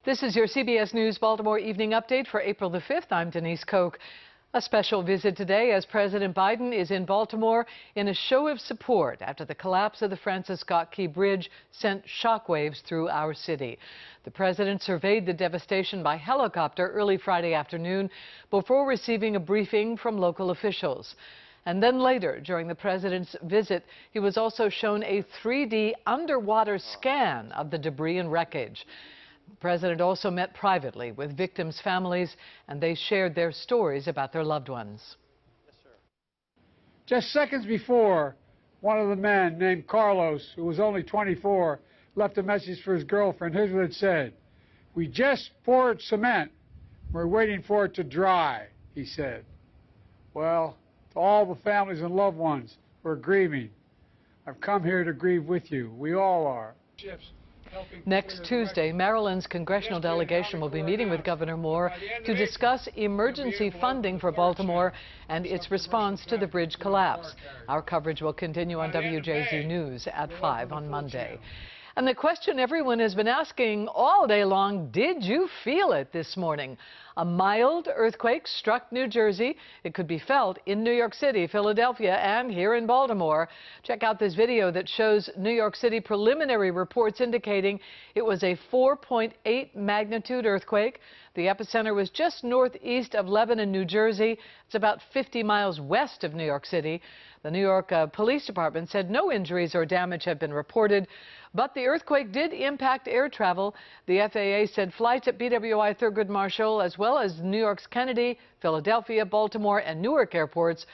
This is your CBS News Baltimore Evening Update for April the 5th. I'm Denise Koch. A special visit today as President Biden is in Baltimore in a show of support after the collapse of the Francis Scott Key Bridge sent shockwaves through our city. The president surveyed the devastation by helicopter early Friday afternoon before receiving a briefing from local officials. And then later, during the president's visit, he was also shown a 3D underwater scan of the debris and wreckage. The president also met privately with victims' families, and they shared their stories about their loved ones. Yes, sir. Just seconds before, one of the men, named Carlos, who was only 24, left a message for his girlfriend. Here's what it said. "We just poured cement. We're waiting for it to dry," he said. Well, to all the families and loved ones who are grieving, I've come here to grieve with you. We all are. Next Tuesday, Maryland's congressional delegation will be meeting with Governor Moore to discuss emergency funding for Baltimore and its response to the bridge collapse. Our coverage will continue on WJZ News at 5 on Monday. And the question everyone has been asking all day long, did you feel it this morning? A mild earthquake struck New Jersey. It could be felt in New York City, Philadelphia, and here in Baltimore. Check out this video that shows New York City preliminary reports indicating it was a 4.8 magnitude earthquake. The epicenter was just northeast of Lebanon, New Jersey. It's about 50 miles west of New York City. The New York Police Department said no injuries or damage have been reported, but the earthquake did impact air travel. The FAA said flights at BWI Thurgood Marshall, as well as New York's Kennedy, Philadelphia, Baltimore, and Newark airports,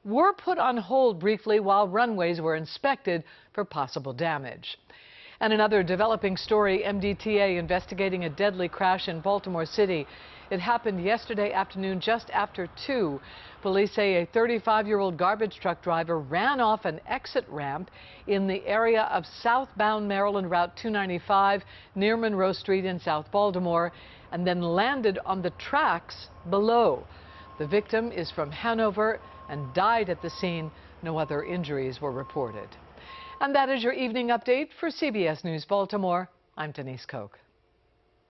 were put on hold briefly while runways were inspected for possible damage. And another developing story, MDTA investigating a deadly crash in Baltimore City. It happened yesterday afternoon just after 2. Police say a 35-year-old garbage truck driver ran off an exit ramp in the area of southbound Maryland Route 295 near Monroe Street in South Baltimore and then landed on the tracks below. The victim is from Hanover and died at the scene. No other injuries were reported. And that is your evening update for CBS News Baltimore. I'm Denise Koch.